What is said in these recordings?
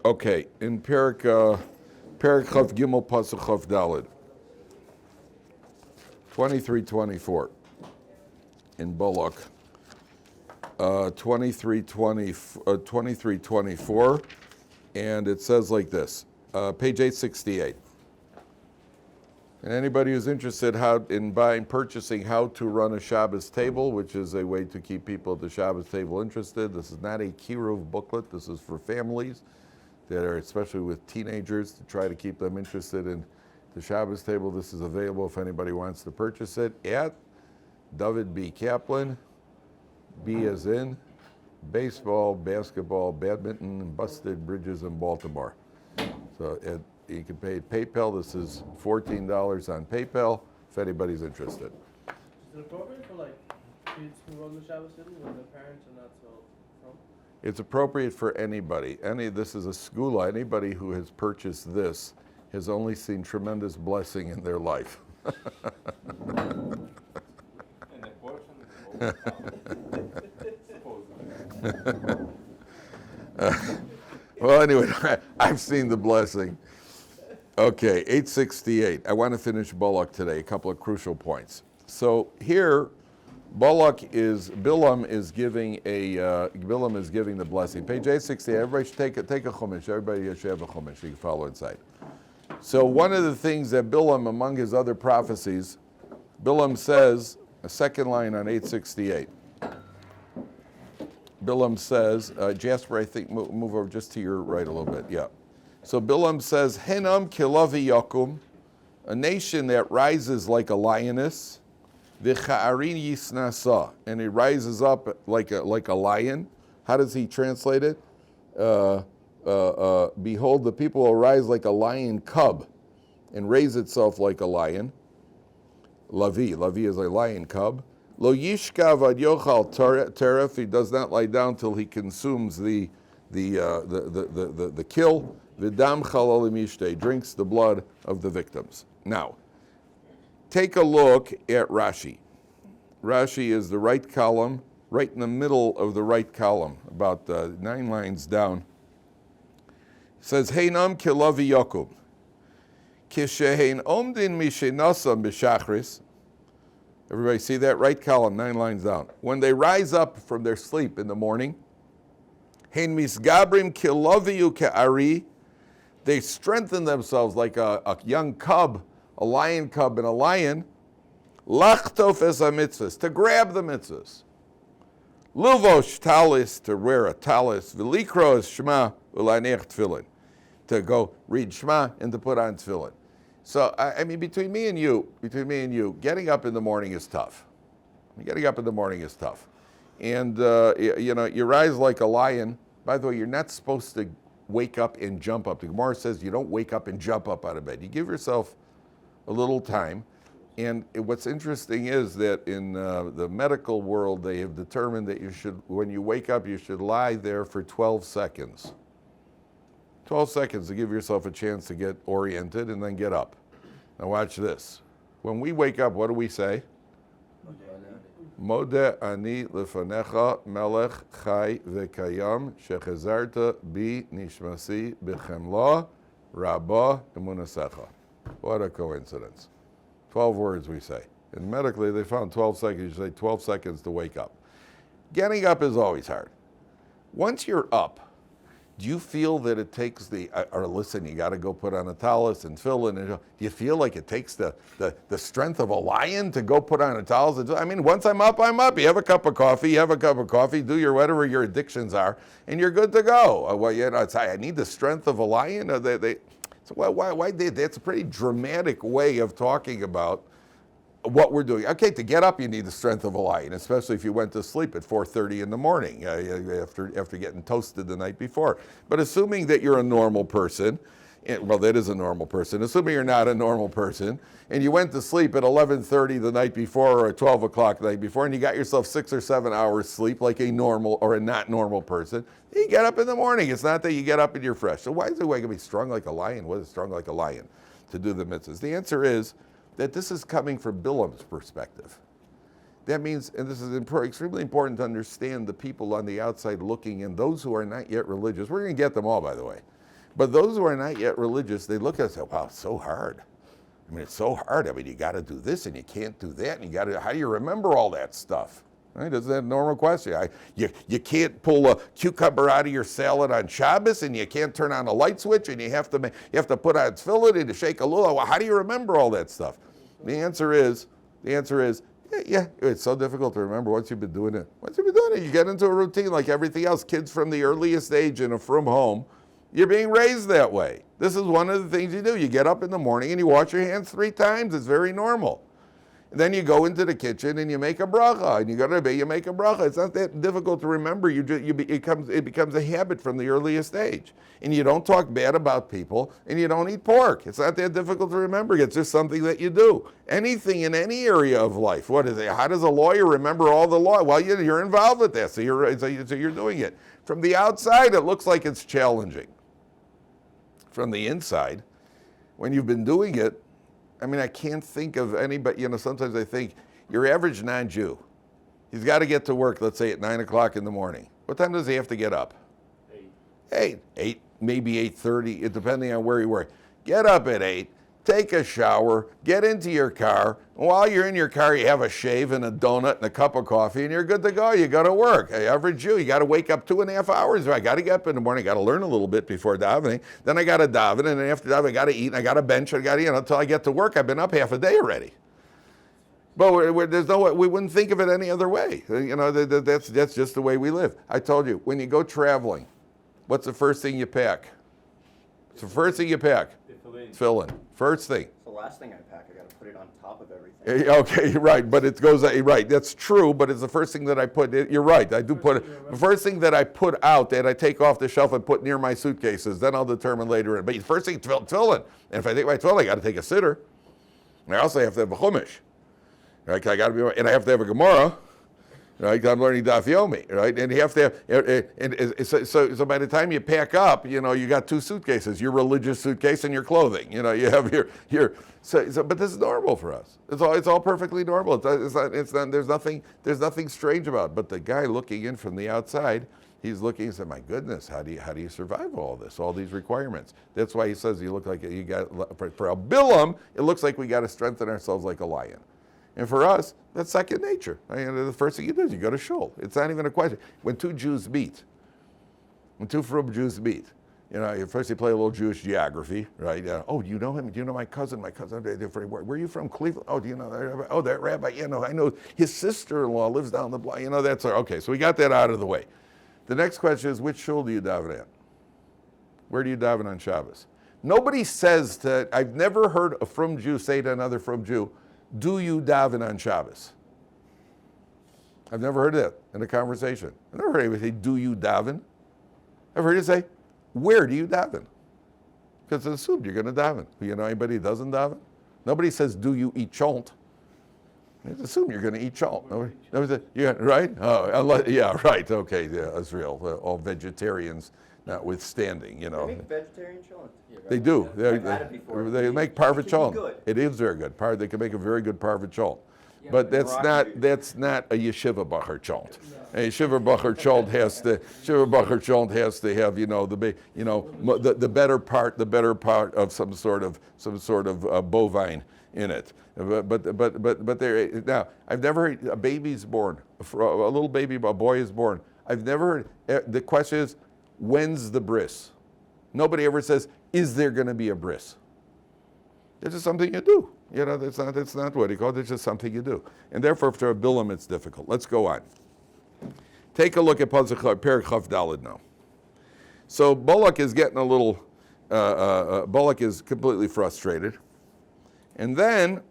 Okay, in Perik Chav Gimel Pasuk Chav Daled, 23:24 in Balak, 23:24, and it says like this, page 868. And anybody who's interested in purchasing how to run a Shabbos table, which is a way to keep people at the Shabbos table interested. This is not a Kiruv booklet. This is for families that are, especially with teenagers, to try to keep them interested in the Shabbos table. This is available if anybody wants to purchase it at Dovid B. Kaplan, B as in baseball, basketball, badminton, and busted bridges in Baltimore. So you can pay PayPal. This is $14 on PayPal if anybody's interested. Is it appropriate for kids who run the Shabbos table when their parents are not so from? It's appropriate for anybody. This is a skula. Anybody who has purchased this has only seen tremendous blessing in their life. Well, anyway, I've seen the blessing. Okay, 868. I want to finish Balak today. A couple of crucial points. So here, Bilaam is giving the blessing. Page 868. Everybody should take a chumash. Everybody should have a chumash. You can follow inside. So one of the things that Bilaam, among his other prophecies, Bilaam says, a second line on 868. Bilaam says, Jasper, I think, move over just to your right a little bit. Yeah. So Bilaam says, Henam kilavi yakum, a nation that rises like a lioness, v'cha'arin yisnasa, and it rises up like a lion. How does he translate it? Behold, the people will rise like a lion cub and raise itself like a lion. Lavi is a lion cub. Lo yishkav ad yochal teref, he does not lie down till he consumes the kill. V'dam chalalim yishtei, drinks the blood of the victims. Now, take a look at Rashi. Rashi is the right column, right in the middle of the right column, about 9 lines down. It says, Heinam kilavi Yakub, kishehein omdin mishenasam b'shachris. Everybody see that? Right column, 9 lines down. When they rise up from their sleep in the morning, hein misgabrim kilaviu ke'ari, they strengthen themselves like a young cub, a lion cub and a lion, lachtof es ha-mitzvahs, to grab the mitzvahs. Luvosh talis, to wear a talis, v'likro es shema, v'lanech tefillin, to go read shema and to put on tefillin. So, I mean, between me and you, getting up in the morning is tough. And, you rise like a lion. By the way, you're not supposed to wake up and jump up. The Gemara says you don't wake up and jump up out of bed. You give yourself a little time. And what's interesting is that in the medical world, they have determined that when you wake up, you should lie there for 12 seconds. 12 seconds to give yourself a chance to get oriented and then get up. Now watch this. When we wake up, what do we say? Modeh ani lefanecha melech chai v'kayam shechazarta bi nishmasi b'chemla rabba emunasecha. What a coincidence. 12 words we say. And medically, they found 12 seconds. You say 12 seconds to wake up. Getting up is always hard. Once you're up, do you feel that it takes or listen, you got to go put on a tallis and fill in. Do you feel like it takes the strength of a lion to go put on a tallis? I mean, once I'm up, I'm up. You have a cup of coffee, do whatever your addictions are, and you're good to go. Well, I need the strength of a lion. So why did that's a pretty dramatic way of talking about what we're doing. Okay, to get up, you need the strength of a lion, especially if you went to sleep at 4:30 in the morning after getting toasted the night before. But assuming that you're a normal person, well, that is a normal person. Assuming you're not a normal person, and you went to sleep at 11:30 the night before or at 12 o'clock the night before, and you got yourself 6 or 7 hours sleep like a normal or a not normal person, you get up in the morning. It's not that you get up and you're fresh. So why is it going to be strong like a lion? What is strong like a lion to do the mitzvahs? The answer is that this is coming from Bilaam's perspective. That means, and this is extremely important to understand the people on the outside looking in, those who are not yet religious. We're going to get them all, by the way. But those who are not yet religious, they look at us and say, wow, it's so hard. I mean, it's so hard. I mean, you got to do this and you can't do that. And you got to, how do you remember all that stuff? Right? Isn't that a normal question? You can't pull a cucumber out of your salad on Shabbos, and you can't turn on a light switch, and you have to put on tefillin and to shake a lulav. Well, how do you remember all that stuff? The answer is, yeah, it's so difficult to remember once you've been doing it. Once you've been doing it, you get into a routine like everything else. Kids from the earliest age in a frum home, you're being raised that way. This is one of the things you do. You get up in the morning and you wash your hands 3 times. It's very normal. And then you go into the kitchen and you make a bracha, and you go to bed, you make a bracha. It's not that difficult to remember. It becomes a habit from the earliest age. And you don't talk bad about people, and you don't eat pork. It's not that difficult to remember. It's just something that you do. Anything in any area of life. What is it? How does a lawyer remember all the law? Well, you're involved with that, so you're doing it. From the outside, it looks like it's challenging. From the inside, when you've been doing it, I mean, I can't think of anybody, sometimes I think, your average non-Jew, he's got to get to work, let's say at 9 o'clock in the morning. What time does he have to get up? 8, maybe 8:30, depending on where you work. Get up at 8, take a shower, get into your car. While you're in your car, you have a shave and a donut and a cup of coffee, and you're good to go. You go to work. Hey, average Jew, you got to wake up 2.5 hours. I got to get up in the morning. I got to learn a little bit before davening. Then I got to daven, and then after davening, I got to eat, and I got to bench. I got to, until I get to work. I've been up half a day already. But there's no way, we wouldn't think of it any other way. That's just the way we live. I told you, when you go traveling, what's the first thing you pack? It's the first thing you pack. Fill in. First thing. It's the last thing I pack. I got to put it on top of everything. Okay, right, but it goes, right, that's true, but it's the first thing that I put, you're right, I do put it, the first thing that I put out that I take off the shelf and put near my suitcases, then I'll determine later in. But the first thing, tefillin. And if I take my tefillin, I got to take a sitter. And I also have to have a chumash. Right, I got to be, and I have to have a Gemara. Right, I'm learning Daf Yomi, right? And you have to have, so by the time you pack up, you got 2 suitcases, your religious suitcase and your clothing. You have your but this is normal for us. It's all perfectly normal. It's not, there's nothing strange about it. But the guy looking in from the outside, he's looking and said, my goodness, how do you survive all this, all these requirements? That's why he says you look like you got, for a Bilaam, it looks like we got to strengthen ourselves like a lion. And for us, that's second nature. The first thing you do is you go to shul. It's not even a question. When 2 Jews meet, when 2 frum Jews meet, first you play a little Jewish geography, right? Oh, do you know him? Do you know my cousin? Where are you from? Cleveland? Oh, do you know that rabbi? Oh, that rabbi? I know his sister-in-law lives down the block. That's okay. So we got that out of the way. The next question is, which shul do you daven at? Where do you daven on Shabbos? Nobody says to, I've never heard a frum Jew say to another frum Jew, do you daven on Shabbos? I've never heard that in a conversation. I've never heard anybody say, do you daven? I've heard you say, where do you daven? Because it's assumed you're going to daven. Anybody who doesn't daven? Nobody says, do you eat chont? It's assumed you're going to eat chont. Nobody says, yeah, right? Oh, yeah, right, okay, yeah, Israel, all vegetarians notwithstanding, They make vegetarian chont. They do. Yeah. They make parva chont. It is very good. They can make a very good parva chont. Yeah, but that's not a yeshiva bacher chont. No. A yeshiva bacher chont has to have the better part of some sort of bovine in it. But there now I've never heard a baby's born, a little baby, a boy is born. I've never heard. The question is, when's the bris? Nobody ever says, is there going to be a bris? It's just something you do. It's not what he called it. It's just something you do. And therefore, for a Bilaam, it's difficult. Let's go on. Take a look at Perek Chaf Daled now. So Balak is getting a little, Balak is completely frustrated. And then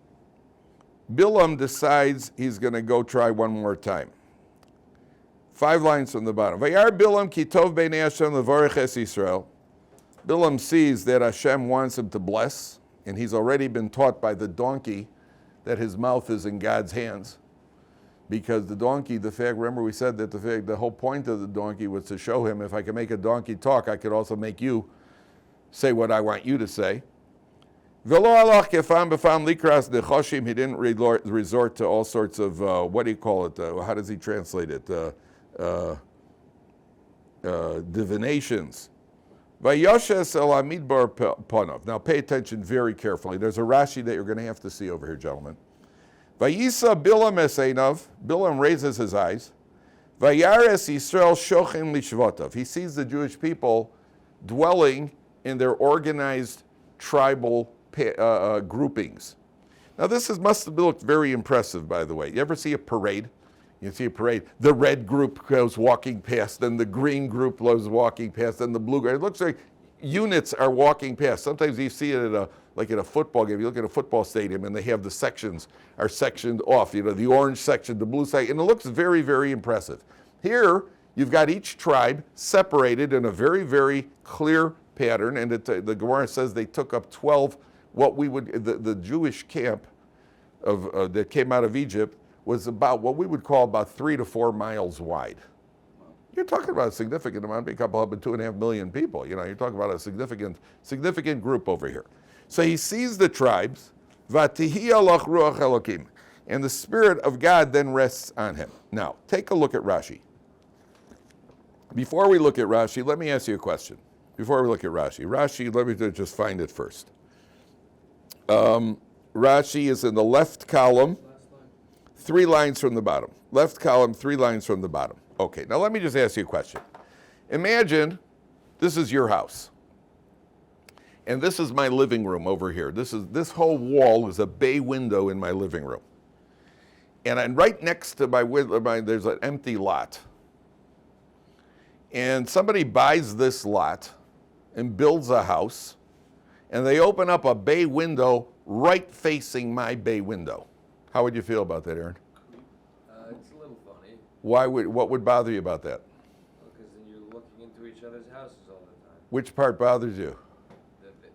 Bilaam decides he's going to go try one more time. 5 lines from the bottom. Vayar Bilaam ki tov b'nei Hashem levarech es Yisrael. Bilaam sees that Hashem wants him to bless, and he's already been taught by the donkey that his mouth is in God's hands. Because the donkey, remember we said that the whole point of the donkey was to show him, if I can make a donkey talk, I could also make you say what I want you to say. V'lo alach kefam b'fam likras nechoshim. He didn't resort to all sorts of, what do you call it? How does he translate it? Divinations. Vayoshes el amidbar panov. Now pay attention very carefully. There's a Rashi that you're going to have to see over here, gentlemen. Vayisa Bilaam eseinav. Bilaam raises his eyes. Vayares Yisrael shochem lishvotav. He sees the Jewish people dwelling in their organized tribal groupings. Now this must have looked very impressive, by the way. You ever see a parade? You see a parade. The red group goes walking past, then the green group goes walking past, then the blue group. It looks like units are walking past. Sometimes you see it at a football game. You look at a football stadium and they have the sections are sectioned off. You know, the orange section, the blue section, and it looks very, very impressive. Here, you've got each tribe separated in a very, very clear pattern, and the Gemara says they took up 12. The Jewish camp that came out of Egypt was about what we would call about 3 to 4 miles wide. You're talking about a significant amount, a couple up of 2.5 million people. You know, you're talking about a significant group over here. So he sees the tribes, Vatihi alach ruach Elokim, and the Spirit of God then rests on him. Now, take a look at Rashi. Before we look at Rashi, let me ask you a question. Before we look at Rashi, let me just find it first. Rashi is in the left column, 3 lines from the bottom. Left column, 3 lines from the bottom. Okay, now let me just ask you a question. Imagine this is your house. And this is my living room over here. This whole wall is a bay window in my living room. And right next to my window, there's an empty lot. And somebody buys this lot and builds a house, and they open up a bay window right facing my bay window. How would you feel about that, Aaron? It's a little funny. What would bother you about that? Because then you're looking into each other's houses all the time. Which part bothers you? That they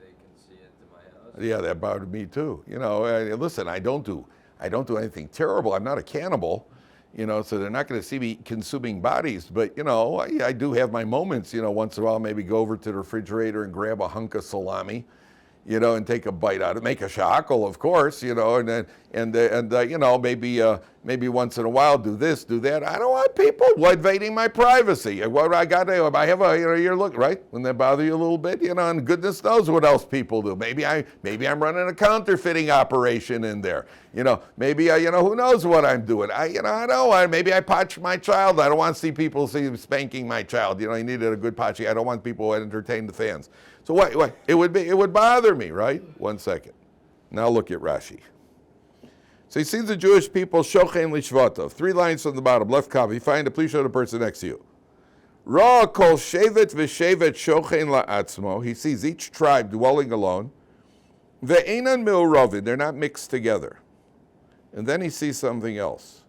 can see into my house. Yeah, that bothered me too. You know, listen, I don't do anything terrible. I'm not a cannibal, you know, so they're not going to see me consuming bodies. But, you know, I do have my moments, you know, once in a while, maybe go over to the refrigerator and grab a hunk of salami, you know, and take a bite out of it. Make a shackle, of course, you know, and you know, maybe once in a while do this, do that. I don't want people invading my privacy. What I got to, I have a, you know, you're looking, right? Wouldn't that bother you a little bit? You know, and goodness knows what else people do. Maybe I'm running a counterfeiting operation in there. You know, maybe you know, who knows what I'm doing? Maybe I potch my child. I don't want to see people spanking my child. You know, he needed a good potching. I don't want people to entertain the fans. So what? It would bother me, right? 1 second. Now look at Rashi. So he sees the Jewish people shochen lishvatov. 3 lines from the bottom, left column. You find it, please show the person next to you. Ra kol shevet v'shevet shochen la'atzmo. He sees each tribe dwelling alone. Ve'enan me'uravin. They're not mixed together. And then he sees something else.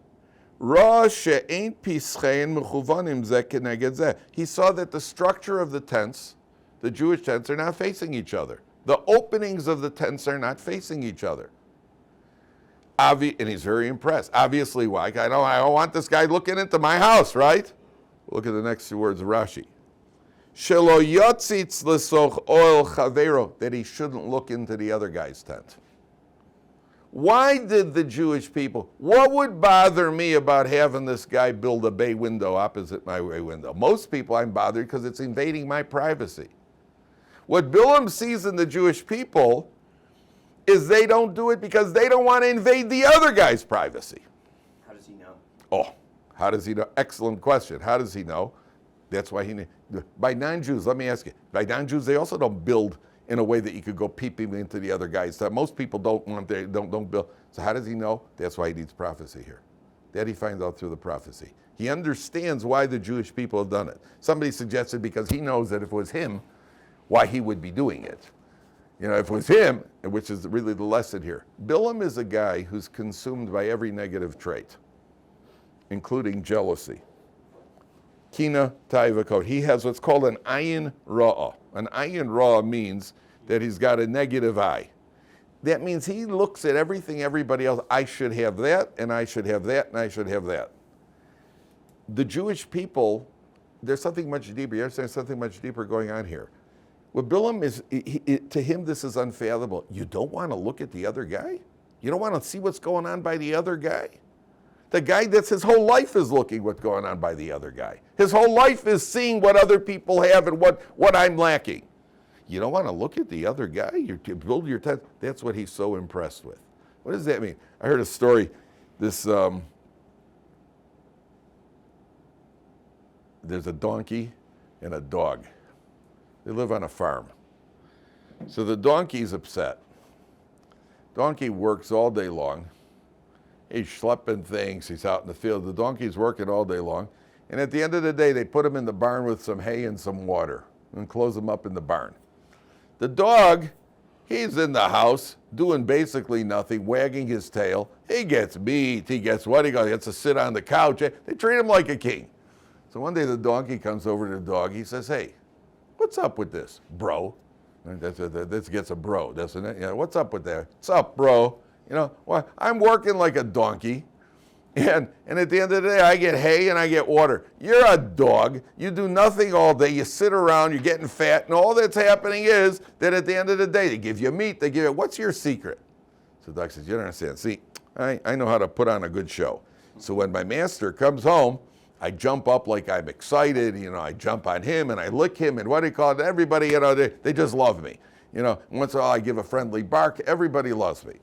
Ra she'ein pischein mechuvanim zeh keneged zeh. He saw that the structure of the tents, the Jewish tents, are not facing each other. The openings of the tents are not facing each other. And he's very impressed. Obviously, why? I don't want this guy looking into my house, right? Look at the next 2 words of Rashi. Shelo yotzitz lesoch oil chavero, that he shouldn't look into the other guy's tent. Why did the Jewish people, what would bother me about having this guy build a bay window opposite my bay window? Most people, I'm bothered because it's invading my privacy. What Bilaam sees in the Jewish people is they don't do it because they don't want to invade the other guy's privacy. How does he know? Oh, how does he know? Excellent question. How does he know? That's why by non-Jews, let me ask you, by non-Jews, they also don't build in a way that you could go peeping into the other guy's stuff. Most people don't build. So how does he know? That's why he needs prophecy here. That he finds out through the prophecy. He understands why the Jewish people have done it. Somebody suggested because he knows that if it was him, why he would be doing it. You know, if it was him, which is really the lesson here. Bilaam is a guy who's consumed by every negative trait, including jealousy. Kina ta'ivakot. He has what's called an ayin ra'ah. An ayin ra'ah means that he's got a negative eye. That means he looks at everything, everybody else. I should have that, and I should have that, and I should have that. The Jewish people, there's something much deeper. You understand something much deeper going on here. What Bilaam is, to him, this is unfathomable. You don't want to look at the other guy? You don't want to see what's going on by the other guy? The guy that's his whole life is looking what's going on by the other guy. His whole life is seeing what other people have and what I'm lacking. You don't want to look at the other guy. You build your tent. That's what he's so impressed with. What does that mean? I heard a story. There's a donkey and a dog. They live on a farm. So the donkey's upset. Donkey works all day long. He's schlepping things. He's out in the field. The donkey's working all day long. And at the end of the day, they put him in the barn with some hay and some water and close him up in the barn. The dog, he's in the house doing basically nothing, wagging his tail. He gets meat. He gets what? He gets to sit on the couch. They treat him like a king. So one day the donkey comes over to the dog. He says, hey, what's up with this, bro? This gets a bro, doesn't it? Yeah, what's up with that? What's up, bro? You know, well, I'm working like a donkey, and at the end of the day, I get hay and I get water. You're a dog. You do nothing all day. You sit around. You're getting fat, and all that's happening is that at the end of the day, they give you meat. They give you, what's your secret? So the dog says, you don't understand. See, I know how to put on a good show. So when my master comes home, I jump up like I'm excited, you know, I jump on him and I lick him and what do you call it? Everybody, you know, they just love me. You know, once in a while I give a friendly bark, everybody loves me.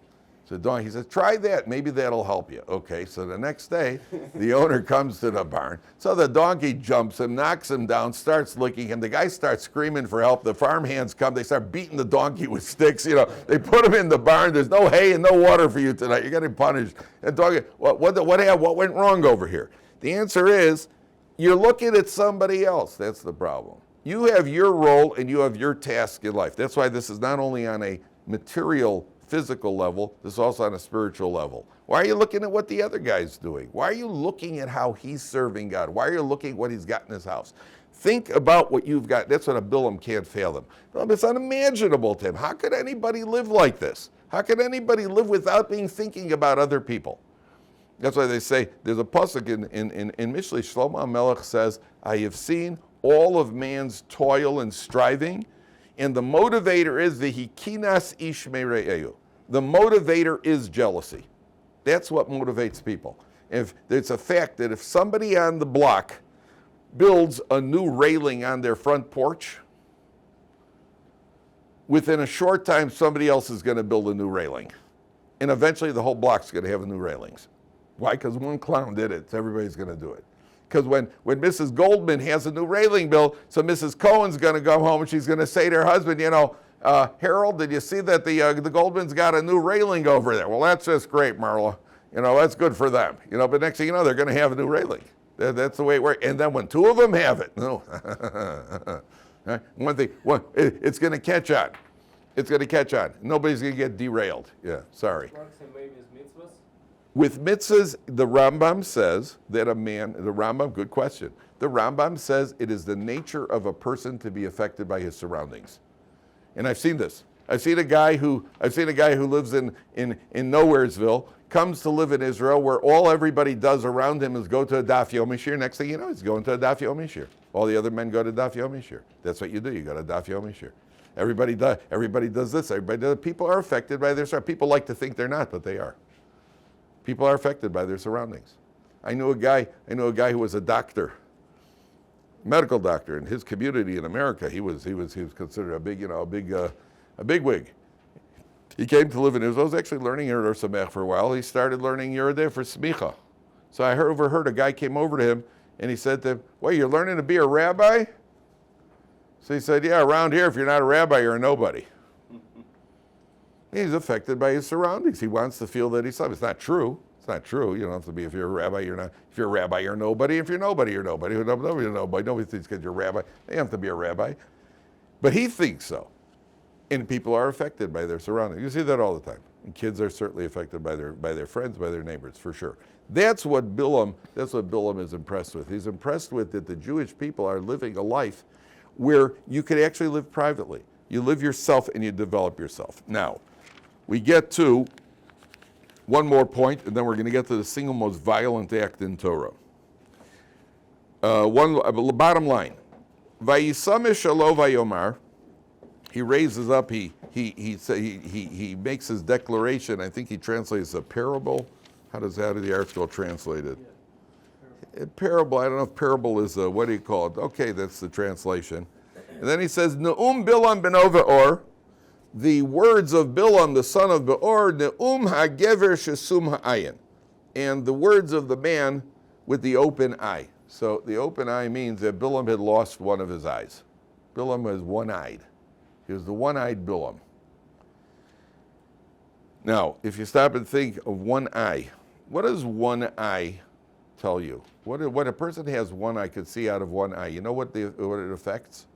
So Don, he says, try that, maybe that'll help you. Okay, so the next day, the owner comes to the barn. So the donkey jumps him, knocks him down, starts licking him. The guy starts screaming for help. The farm hands come, they start beating the donkey with sticks. You know, they put him in the barn. There's no hay and no water for you tonight. You're getting punished. And donkey, what went wrong over here? The answer is, you're looking at somebody else. That's the problem. You have your role and you have your task in life. That's why this is not only on a material, physical level, this is also on a spiritual level. Why are you looking at what the other guy's doing? Why are you looking at how he's serving God? Why are you looking at what he's got in his house? Think about what you've got. That's what a Bilaam can't fathom. It's unimaginable to him. How could anybody live like this? How could anybody live without being thinking about other people? That's why they say, there's a pasuk in Mishlei, Shlomo HaMelech says, I have seen all of man's toil and striving, and the motivator is the hikinas ish mere'ehu. The motivator is jealousy. That's what motivates people. If it's a fact that if somebody on the block builds a new railing on their front porch, within a short time somebody else is going to build a new railing. And eventually the whole block's going to have new railings. Why? Because one clown did it, so everybody's going to do it. Because when Mrs. Goldman has a new railing built, so Mrs. Cohen's going to come home and she's going to say to her husband, you know, Harold, did you see that the Goldman's got a new railing over there? Well, that's just great, Marla. You know, that's good for them. You know, but next thing you know, they're going to have a new railing. That's the way it works. And then when two of them have it, no. It's going to catch on. It's going to catch on. Nobody's going to get derailed. Yeah, sorry. With mitzvahs, the Rambam says that good question. The Rambam says it is the nature of a person to be affected by his surroundings. And I've seen this. I've seen a guy who lives in Nowheresville, comes to live in Israel, where all everybody does around him is go to a Daf Yomi Shir. Next thing you know, he's going to a Daf Yomi Shir. All the other men go to Daf Yomi Shir. That's what you do. You go to Daf Yomi Shir. Everybody does this. Everybody does. People are affected by their surroundings. People like to think they're not, but they are. People are affected by their surroundings. I knew a guy who was a doctor, medical doctor in his community in America. He was considered a big wig. He came to live in Israel. I was actually learning Yeshivat Ohr Somayach for a while. He started learning Yerideh for Smicha. So I overheard a guy came over to him and he said to him, "Well, you're learning to be a rabbi?" So he said, "Yeah, around here, if you're not a rabbi, you're a nobody." He's affected by his surroundings. He wants to feel that he's something. It's not true. It's not true. You don't have to be, if you're a rabbi, you're not. If you're a rabbi, you're nobody. If you're nobody, you're nobody. You're nobody. Nobody thinks because you're a rabbi. They have to be a rabbi. But he thinks so. And people are affected by their surroundings. You see that all the time. And kids are certainly affected by their friends, by their neighbors, for sure. That's what Bilaam is impressed with. He's impressed with that the Jewish people are living a life where you could actually live privately. You live yourself and you develop yourself. Now, we get to one more point, and then we're going to get to the single most violent act in Torah. Bottom line, Vayisamish alo vayomar. He raises up. He makes his declaration. I think he translates a parable. How does the article translate it? Yeah. Parable, I don't know if parable is, what do you call it? Okay, that's the translation. And then he says, Ne'um Bilaam ben Or, the words of Bilaam, the son of Beor, Ne'um ha'gever shesum ha'ayin, and the words of the man with the open eye. So the open eye means that Bilaam had lost one of his eyes. Bilaam was one-eyed. He was the one-eyed Bilaam. Now, if you stop and think of one eye, what does one eye tell you? What a person has one eye could see out of one eye. You know what it affects?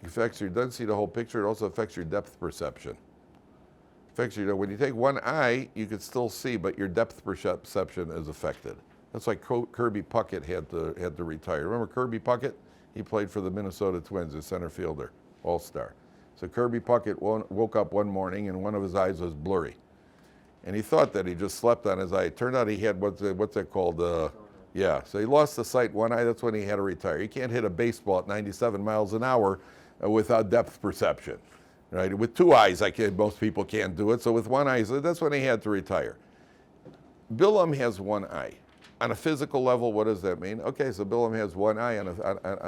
It doesn't see the whole picture. It also affects your depth perception. Affects you. When you take one eye, you can still see, but your depth perception is affected. That's why Kirby Puckett had to retire. Remember Kirby Puckett? He played for the Minnesota Twins, a center fielder, all-star. So Kirby Puckett woke up one morning and one of his eyes was blurry. And he thought that he just slept on his eye. It turned out he had what's that called? So he lost the sight one eye. That's when he had to retire. You can't hit a baseball at 97 miles an hour without depth perception, right? With two eyes, most people can't do it. So with one eye, that's when he had to retire. Bilaam has one eye. On a physical level, what does that mean? Okay, so Bilaam has one eye on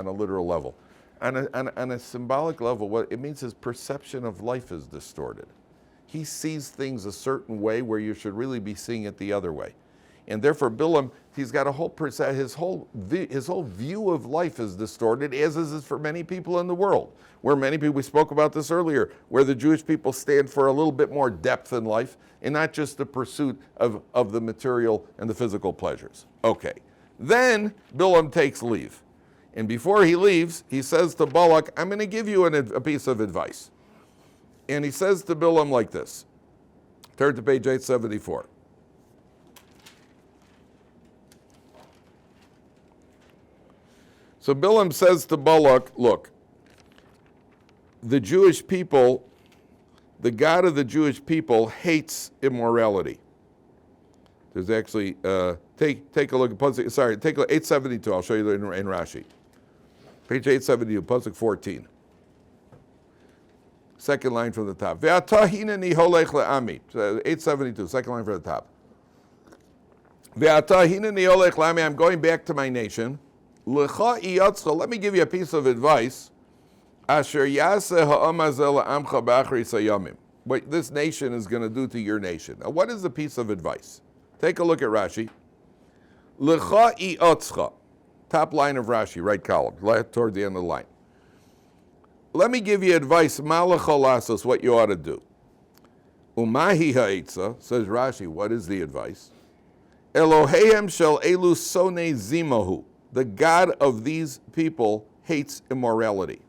a literal level. On a symbolic level, what it means his perception of life is distorted. He sees things a certain way where you should really be seeing it the other way. And therefore, Bilaam, he's got his whole view of life is distorted, as is for many people in the world. Where many people, we spoke about this earlier, where the Jewish people stand for a little bit more depth in life and not just the pursuit of the material and the physical pleasures. Okay. Then Bilaam takes leave. And before he leaves, he says to Balak, I'm going to give you a piece of advice. And he says to Bilaam like this. Turn to page 874. So Bilaam says to Balak, look, the Jewish people, the God of the Jewish people hates immorality. There's actually, take a look at, take a look, 872, I'll show you in Rashi. Page 872, Pasuk 14. Second line from the top. Ve'ata hineni holech le'ami. 872, second line from the top. Ve'ata hineni holech le'ami, I'm going back to my nation. L'cha iyatzcha, let me give you a piece of advice. Asher yaseh ha'am hazeh la'amcha b'achri sayamim. What this nation is going to do to your nation. Now, what is the piece of advice? Take a look at Rashi. L'cha iyatzcha. Top line of Rashi, right column, toward the end of the line. Let me give you advice, malacholasos, what you ought to do. Umahi ha'itza, says Rashi, what is the advice? Eloheim shel elu sone zimahu. The God of these people hates immorality.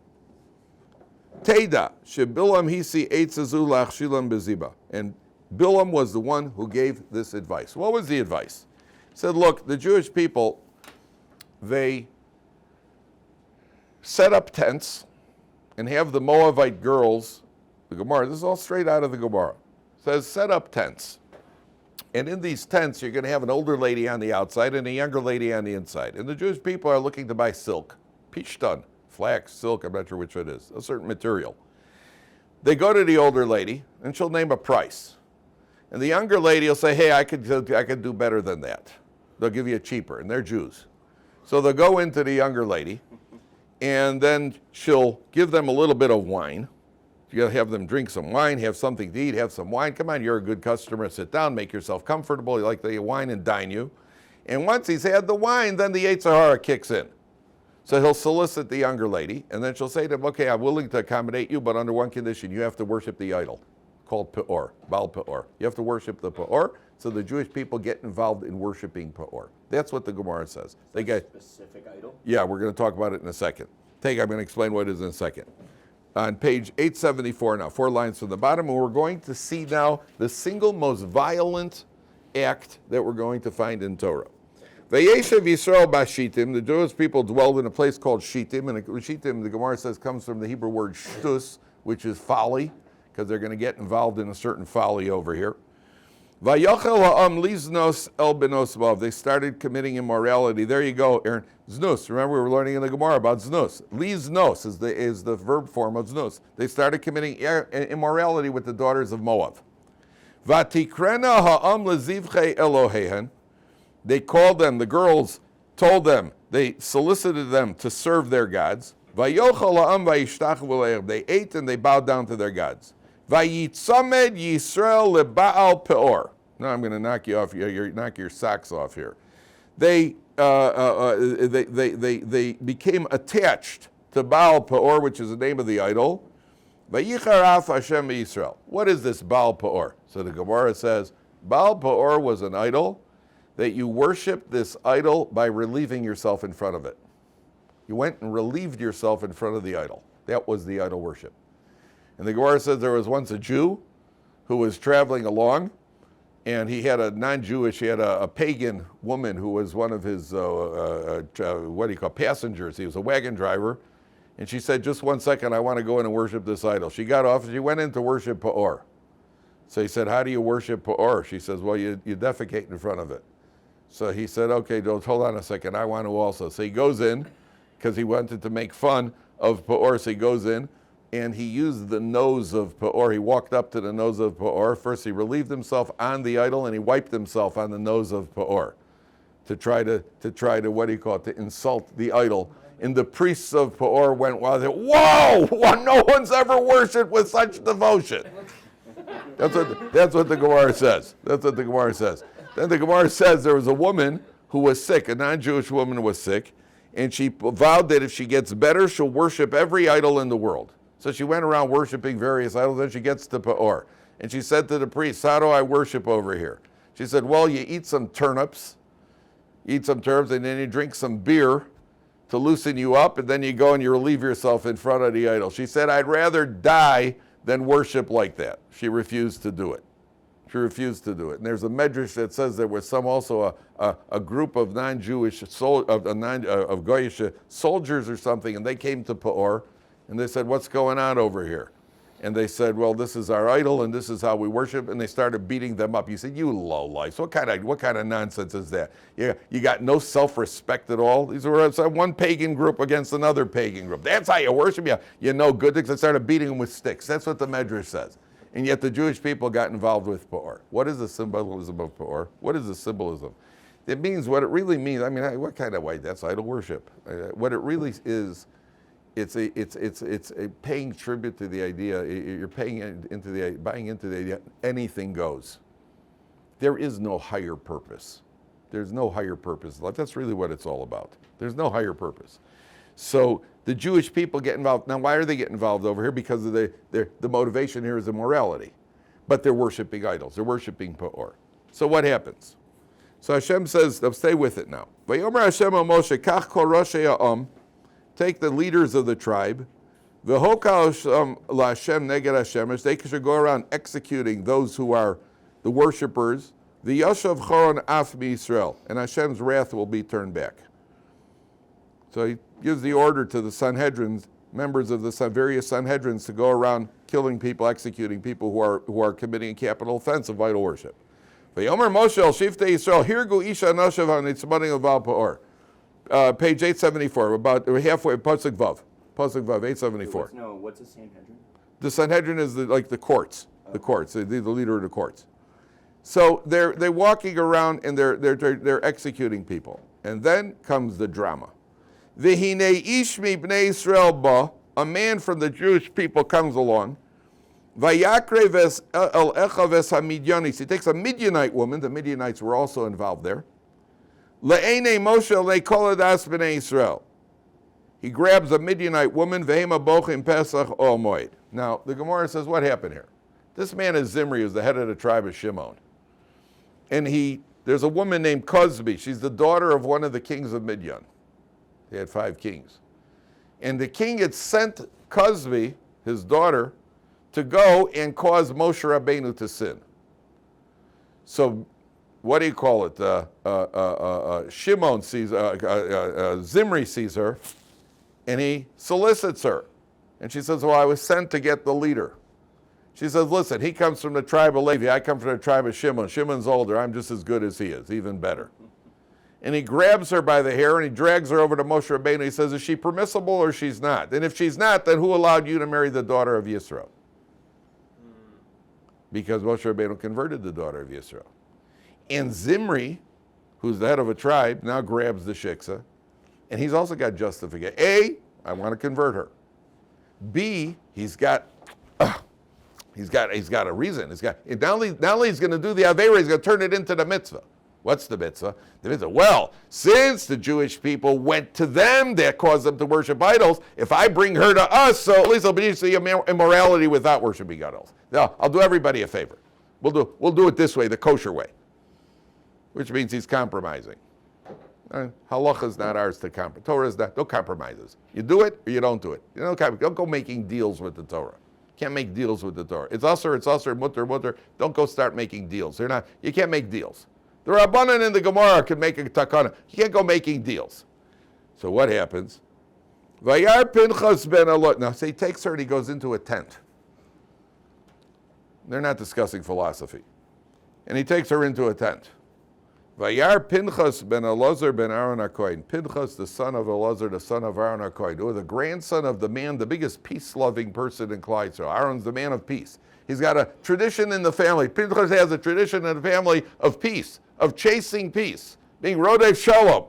Teda, shebilam hisi eitzazu lachshilam beziba. And Bilaam was the one who gave this advice. What was the advice? He said, look, the Jewish people, they set up tents and have the Moabite girls, the Gemara, this is all straight out of the Gemara, it says set up tents. And in these tents, you're going to have an older lady on the outside and a younger lady on the inside. And the Jewish people are looking to buy silk, pishtan, flax, silk, I'm not sure which it is, a certain material. They go to the older lady and she'll name a price. And the younger lady will say, hey, I could do better than that. They'll give you a cheaper, and they're Jews. So they'll go into the younger lady, and then she'll give them a little bit of wine. You gotta have them drink some wine, have something to eat, have some wine. Come on, you're a good customer. Sit down, make yourself comfortable. You like the wine and dine you. And once he's had the wine, then the Yetzer Hara kicks in. So he'll solicit the younger lady, and then she'll say to him, okay, I'm willing to accommodate you, but under one condition, you have to worship the idol called Peor, Baal Peor. You have to worship the Peor. So the Jewish people get involved in worshiping Peor. That's what the Gemara says. They get specific idol? Yeah, we're going to talk about it in a second. I'm going to explain what it is in a second. On page 874 now, 4 lines from the bottom, and we're going to see now the single most violent act that we're going to find in Torah. Vayeshev Yisrael b'Shittim, the Jewish people dwelled in a place called Shittim, and Shittim, the Gemara says, comes from the Hebrew word shtus, which is folly, because they're going to get involved in a certain folly over here. Vayachel ha'am liznos el benos vav. They started committing immorality. There you go, Aaron. Znus. Remember, we were learning in the Gemara about znus. Liznos is the verb form of znus. They started committing immorality with the daughters of Moab. Vatikrena ha'am lezivchei Elohehen. They called them, the girls told them, they solicited them to serve their gods. Vayochel ha'am vayishtachu v'le'er. They ate and they bowed down to their gods. Vayitzamed Yisrael leBaal Peor. No, I'm going to knock you off. Knock your socks off here. They became attached to Baal Peor, which is the name of the idol. Vayicharaf Hashem Yisrael. What is this Baal Peor? So the Gemara says, Baal Peor was an idol that you worshiped this idol by relieving yourself in front of it. You went and relieved yourself in front of the idol. That was the idol worship. And the Gemara says there was once a Jew who was traveling along, and he had a non-Jewish, he had a pagan woman who was one of his, passengers. He was a wagon driver. And she said, just 1 second, I want to go in and worship this idol. She got off and she went in to worship Peor. So he said, how do you worship Peor? She says, well, you defecate in front of it. So he said, okay, hold on a second, I want to also. So he goes in, because he wanted to make fun of Peor, so he goes in, and he used the nose of Peor. He walked up to the nose of Peor. First he relieved himself on the idol, and he wiped himself on the nose of Peor to try to to insult the idol. And the priests of Peor went wild. They said, whoa! No one's ever worshipped with such devotion. That's what the Gemara says. That's what the Gemara says. Then the Gemara says there was a woman who was sick, a non-Jewish woman who was sick, and she vowed that if she gets better, she'll worship every idol in the world. So she went around worshiping various idols, then she gets to Peor. And she said to the priest, how do I worship over here? She said, well, you eat some turnips, and then you drink some beer to loosen you up, and then you go and you relieve yourself in front of the idol. She said, I'd rather die than worship like that. She refused to do it. And there's a medrash that says there was a group of non-Jewish, of Goyish soldiers or something, and they came to Peor, and they said, what's going on over here? And they said, well, this is our idol, and this is how we worship, and they started beating them up. You said, you lowlifes, what kind of nonsense is that? You got no self-respect at all? These were one pagan group against another pagan group. That's how you worship? You know good things. They started beating them with sticks. That's what the medrash says. And yet the Jewish people got involved with Peor. What is the symbolism of Peor? What is the symbolism? It means what it really means. I mean, what kind of way? That's idol worship. What it really is, it's a paying tribute to the idea. You're buying into the idea. Anything goes. There is no higher purpose. There's no higher purpose in life. That's really what it's all about. There's no higher purpose. So the Jewish people get involved. Now, why are they getting involved over here? Because of the motivation here is immorality. But they're worshiping idols. They're worshiping Peor. So what happens? So Hashem says, stay with it now. Vayomer Hashem Moshe, kach kol roshei ha'am, take the leaders of the tribe, v'hoka la'Hashem neged Hashem, they should go around executing those who are the worshipers, the yashav choron af Yisrael, and Hashem's wrath will be turned back. So he gives the order to the Sanhedrins, members of the various Sanhedrins, to go around killing people, executing people who are committing a capital offense of idol worship. Vayomer Moshe el Shiftei Yisrael, hirgu isha nashav hanitzmanim leBaal Peor. Page 874, about halfway, Pasuk Vav, 874. What's a Sanhedrin? The Sanhedrin is the courts, the courts, the leader of the courts. So they're walking around and they're executing people. And then comes the drama. V'hinei ish mibnei Yisrael ba, a man from the Jewish people comes along. Vayakre ves el echa ves hamidyanis. He takes a Midianite woman. The Midianites were also involved there. Le'enei Moshe le'koladas b'nei Yisrael. He grabs a Midianite woman. V'hema bochim pesach ol moed. Now the Gemara says, what happened here? This man is Zimri, who's the head of the tribe of Shimon, and there's a woman named Cosbi. She's the daughter of one of the kings of Midian. They had 5 kings. And the king had sent Cosbi, his daughter, to go and cause Moshe Rabbeinu to sin. So, what do you call it? Shimon sees, Zimri sees her, and he solicits her. And she says, well, I was sent to get the leader. She says, listen, he comes from the tribe of Levi, I come from the tribe of Shimon. Shimon's older, I'm just as good as he is, even better. And he grabs her by the hair and he drags her over to Moshe Rabbeinu. He says, is she permissible or she's not? And if she's not, then who allowed you to marry the daughter of Yisro? because Moshe Rabbeinu converted the daughter of Yisrael. And Zimri, who's the head of a tribe, now grabs the shiksa, and he's also got justification. A, I want to convert her. B, he's got a reason. Not only he's going to do the Aveira, he's going to turn it into the mitzvah. What's the mitzvah? The mitzvah, well, since the Jewish people went to them, that caused them to worship idols, if I bring her to us, so at least there'll be immorality without worshiping idols. Now, I'll do everybody a favor. We'll do it this way, the kosher way, which means he's compromising. Halacha is not ours to compromise. Torah is not, no compromises. You do it or you don't do it. Don't go making deals with the Torah. Can't make deals with the Torah. It's usher, mutter. Don't go start making deals. You can't make deals. The Rabbanan in the Gemara can make a takana. You can't go making deals. So what happens? Vayar Pinchas ben Elot. Now, so he takes her and he goes into a tent. They're not discussing philosophy. And he takes her into a tent. Vayar Pinchas ben Elazar ben Aaron HaKohen. Pinchas, the son of Elazar, the son of Aaron HaKohen, who was the grandson of the man, the biggest peace-loving person in Klal Yisrael. Aaron's the man of peace. He's got a tradition in the family. Pinchas has a tradition in the family of peace, of chasing peace, being Rodef Shalom.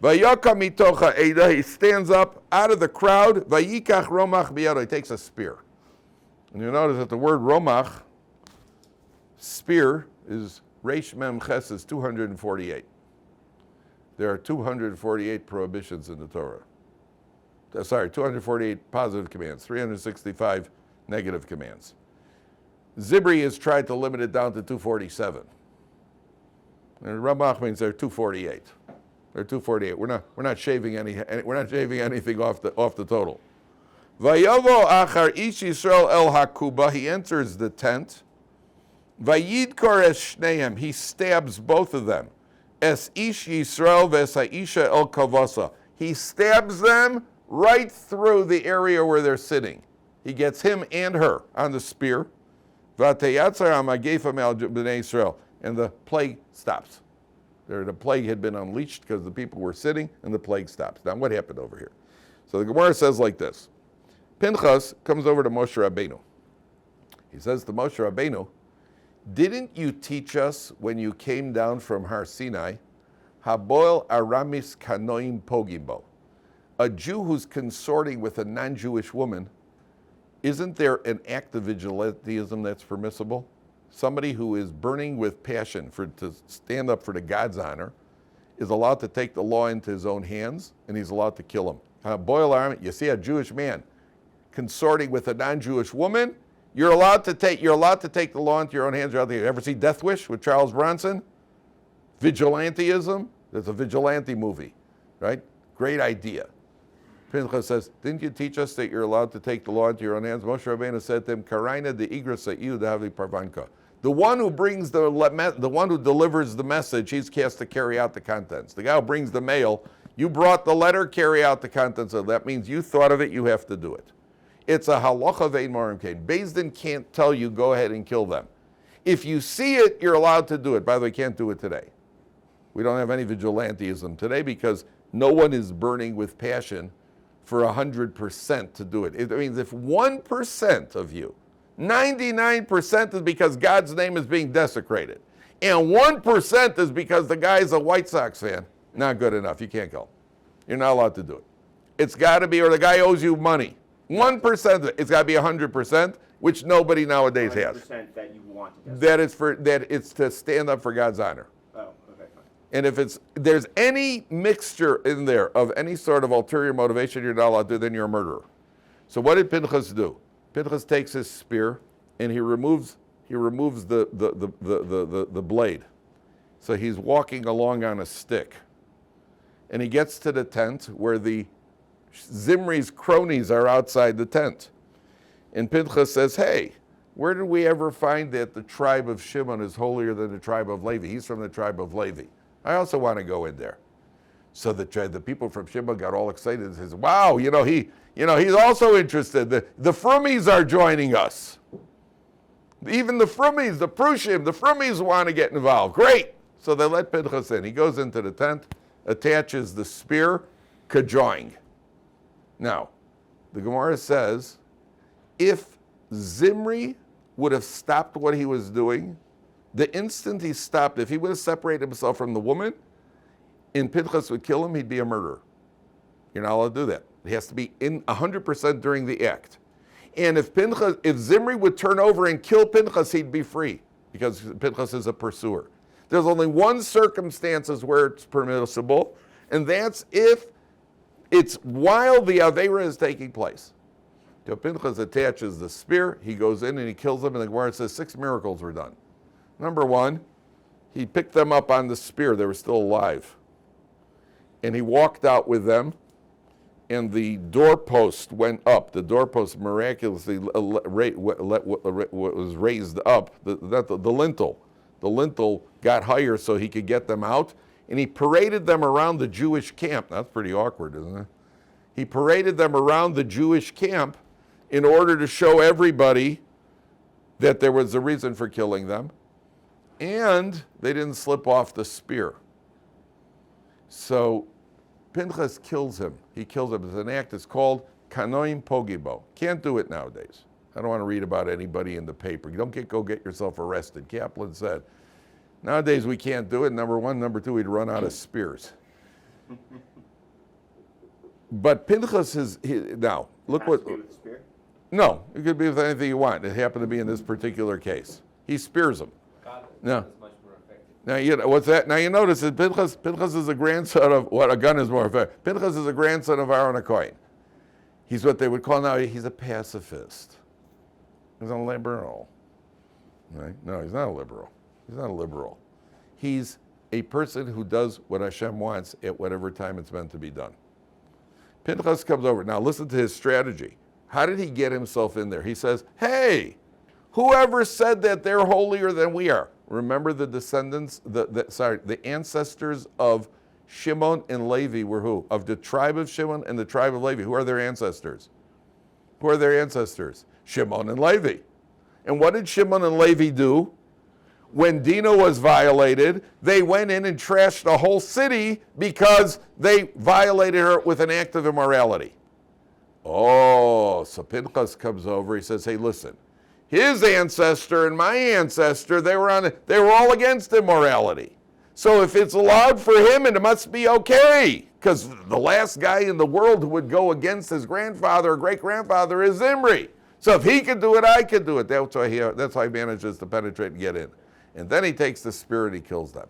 Vayaka mitocha eda, he stands up out of the crowd. Vayikach romach biyado, he takes a spear. And you notice that the word romach, spear, is Reish Mem Ches is 248. There are 248 prohibitions in the Torah. 248 positive commands, 365 negative commands. Zibri has tried to limit it down to 247. And Ramach means they're 248. They're 248. We're not shaving anything off the total. Vayavo achar ish Yisrael el hakuba. He enters the tent. Vayidkor es shneim. He stabs both of them. Es ish Yisrael ves ha'isha el kavasa. He stabs them right through the area where they're sitting. He gets him and her on the spear. V'ateyatzar ha'magefa me'al b'nei Yisrael. And the plague stops. The plague had been unleashed because the people were sitting, and the plague stops. Now, what happened over here? So the Gemara says like this. Pinchas comes over to Moshe Rabbeinu. He says to Moshe Rabbeinu, didn't you teach us when you came down from Har Sinai, Haboel Aramis Kanoim Pogimbo? A Jew who's consorting with a non-Jewish woman, isn't there an act of vigilantism that's permissible? Somebody who is burning with passion to stand up for the God's honor is allowed to take the law into his own hands, and he's allowed to kill him. You see a Jewish man consorting with a non-Jewish woman, you're allowed to take the law into your own hands. You ever see Death Wish with Charles Bronson? Vigilantism. There's a vigilante movie, right? Great idea. Pinchas says, didn't you teach us that you're allowed to take the law into your own hands? Moshe Rabbeinu said to him, Karaina de igrasa iu dahavi parvanka. The one who brings the one who delivers the message, he's cast to carry out the contents. The guy who brings the mail, you brought the letter, carry out the contents of it. That means you thought of it, you have to do it. It's a halacha ve'in morim kain. Beis Din can't tell you, go ahead and kill them. If you see it, you're allowed to do it. By the way, can't do it today. We don't have any vigilantism today because no one is burning with passion for 100% to do it. It means if 1% of you, 99% is because God's name is being desecrated, and 1% is because the guy's a White Sox fan, not good enough. You can't kill him. You're not allowed to do it. It's got to be, or the guy owes you money. 1% of it, it's got to be 100%, which nobody nowadays has. 100% that you want to That it's to stand up for God's honor. Oh, okay, fine. And if there's any mixture in there of any sort of ulterior motivation you're not allowed to do, then you're a murderer. So what did Pinchas do? Pinchas takes his spear and he removes the blade. So he's walking along on a stick. And he gets to the tent where the Zimri's cronies are outside the tent. And Pinchas says, hey, where did we ever find that the tribe of Shimon is holier than the tribe of Levi? He's from the tribe of Levi. I also want to go in there. So the people from Shimon got all excited and says, wow, he's also interested. The Frumies are joining us. Even the Frumies, the Prushim, the Frumies want to get involved. Great. So they let Pinchas in. He goes into the tent, attaches the spear, kajoing. Now, the Gemara says, if Zimri would have stopped what he was doing, the instant he stopped, if he would have separated himself from the woman, and Pinchas would kill him, he'd be a murderer. You're not allowed to do that. It has to be in 100% during the act. And if Zimri would turn over and kill Pinchas, he'd be free, because Pinchas is a pursuer. There's only one circumstances where it's permissible, and that's if it's while the Aveira is taking place. So Pinchas attaches the spear, he goes in and he kills them, and the Gemara says 6 miracles were done. Number 1, he picked them up on the spear, they were still alive. And he walked out with them, and the doorpost went up. The doorpost miraculously was raised up, the lintel. The lintel got higher so he could get them out, and he paraded them around the Jewish camp. That's pretty awkward, isn't it? He paraded them around the Jewish camp in order to show everybody that there was a reason for killing them, and they didn't slip off the spear. So Pinchas kills him. He kills him. It's an act. It's called kanoim pogibo. Can't do it nowadays. I don't want to read about anybody in the paper. You don't go get yourself arrested. Kaplan said, nowadays we can't do it. Number 1. Number 2, we'd run out of spears. But Pinchas is, now, look what. With the spear? No, it could be with anything you want. It happened to be in this particular case. He spears him. No. Is much more effective. Now, what's that? Now, you notice that Pinchas is a grandson of, what, a gun is more effective. Pinchas is a grandson of Aaron HaKohen. He's what they would call now, he's a pacifist. He's a liberal. Right? No, he's not a liberal. He's not a liberal. He's a person who does what Hashem wants at whatever time it's meant to be done. Pinchas comes over. Now, listen to his strategy. How did he get himself in there? He says, hey, whoever said that they're holier than we are. Remember the descendants, the ancestors of Shimon and Levi were who? Of the tribe of Shimon and the tribe of Levi. Who are their ancestors? Who are their ancestors? Shimon and Levi. And what did Shimon and Levi do? When Dinah was violated, they went in and trashed the whole city because they violated her with an act of immorality. Oh, so Pinchas comes over, he says, hey, listen, his ancestor and my ancestor, they were all against immorality. So if it's allowed for him, and it must be okay, because the last guy in the world who would go against his grandfather or great-grandfather is Zimri. So if he could do it, I could do it. That's how he manages to penetrate and get in. And then he takes the spear and he kills them.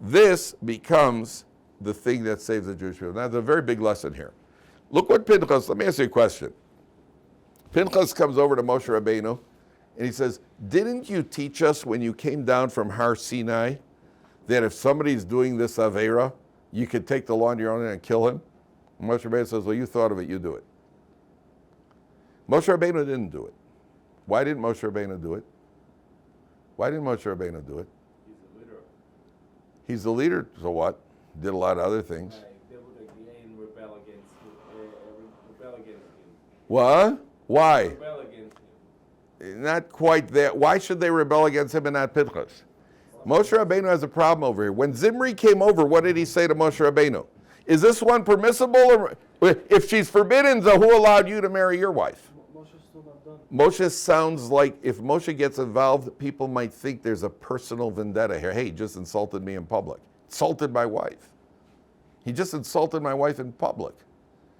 This becomes the thing that saves the Jewish people. Now, there's a very big lesson here. Look what Pinchas, let me ask you a question. Pinchas comes over to Moshe Rabbeinu and he says, didn't you teach us when you came down from Har Sinai that if somebody's doing this Aveira, you could take the law in your own hand and kill him? And Moshe Rabbeinu says, well, you thought of it, you do it. Moshe Rabbeinu didn't do it. Why didn't Moshe Rabbeinu do it? Why didn't Moshe Rabbeinu do it? He's a leader. He's the leader, so what? Did a lot of other things. They would again rebel against him. What? Why? Rebel against him. Not quite that. Why should they rebel against him and not Pinchas? Moshe Rabbeinu has a problem over here. When Zimri came over, what did he say to Moshe Rabbeinu? Is this one permissible? Or if she's forbidden, so who allowed you to marry your wife? Moshe's still not done. Moshe sounds like if Moshe gets involved, people might think there's a personal vendetta here. Hey, he just insulted me in public. Insulted my wife. He just insulted my wife in public.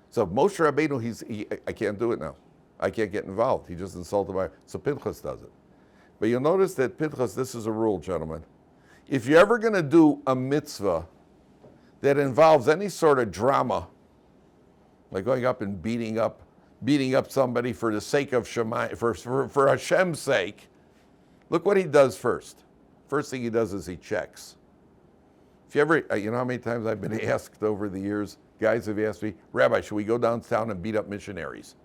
So Moshe Rabbeinu, I can't do it now. I can't get involved. He just insulted my wife. So Pinchas does it. But you'll notice that Pinchas, this is a rule, gentlemen. If you're ever going to do a mitzvah that involves any sort of drama, like going up and beating up somebody for the sake of Shemai, for Hashem's sake, look what he does first. First thing he does is he checks. If you ever, you know how many times I've been asked over the years, guys have asked me, Rabbi, should we go downtown and beat up missionaries?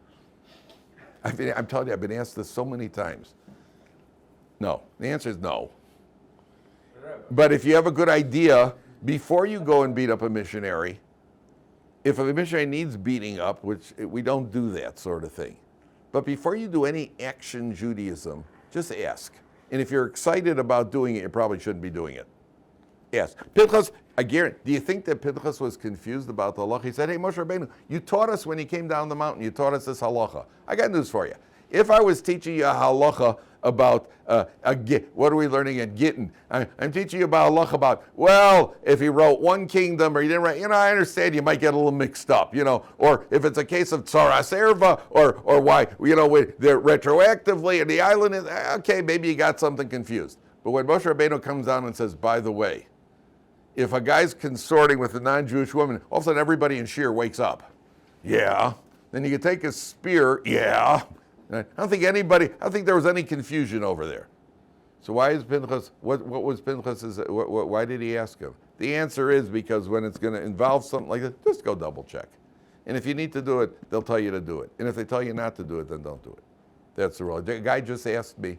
I'm telling you, I've been asked this so many times. No, the answer is no. But if you have a good idea, before you go and beat up a missionary, if a missionary needs beating up, which we don't do that sort of thing, but before you do any action Judaism, just ask. And if you're excited about doing it, you probably shouldn't be doing it. Ask. Pinchas, I guarantee, do you think that Pinchas was confused about the halacha? He said, hey, Moshe Rabbeinu, you taught us when you came down the mountain, you taught us this halacha. I got news for you. If I was teaching you a halacha about what are we learning at Gittin? I'm teaching you about halacha about, well, if he wrote one kingdom or he didn't write, I understand you might get a little mixed up, or if it's a case of tzaras erva, or why, they're retroactively and the island is, okay, maybe you got something confused. But when Moshe Rabbeinu comes down and says, by the way, if a guy's consorting with a non-Jewish woman, all of a sudden everybody in Shir wakes up. Yeah. Then you can take a spear. Yeah. I don't think there was any confusion over there. So why is Pinchas, what was Pinchas, why did he ask him? The answer is because when it's going to involve something like that, just go double check. And if you need to do it, they'll tell you to do it. And if they tell you not to do it, then don't do it. That's the rule. A guy just asked me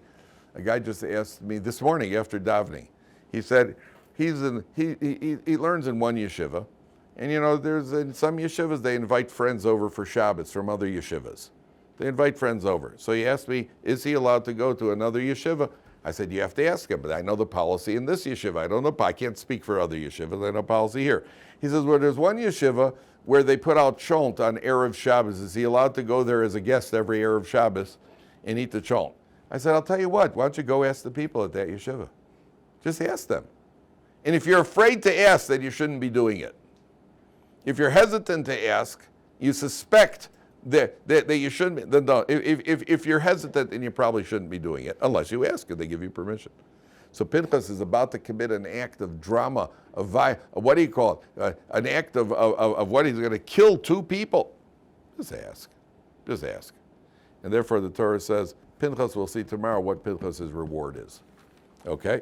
this morning after davening. He said, he learns in one yeshiva, and there's in some yeshivas they invite friends over for Shabbos from other yeshivas. They invite friends over. So he asked me, is he allowed to go to another yeshiva? I said, you have to ask him, but I know the policy in this yeshiva. I don't know, I can't speak for other yeshivas, I know policy here. He says, well, there's one yeshiva where they put out cholent on Erev Shabbos. Is he allowed to go there as a guest every Erev Shabbos and eat the cholent? I said, I'll tell you what, why don't you go ask the people at that yeshiva? Just ask them. And if you're afraid to ask, then you shouldn't be doing it. If you're hesitant to ask, you suspect that you shouldn't be, then don't. If you're hesitant, then you probably shouldn't be doing it, unless you ask and they give you permission. So Pinchas is about to commit an act of drama, what do you call it? An act of what he's going to kill two people. Just ask. Just ask. And therefore the Torah says, Pinchas will see tomorrow what Pinchas' reward is. Okay?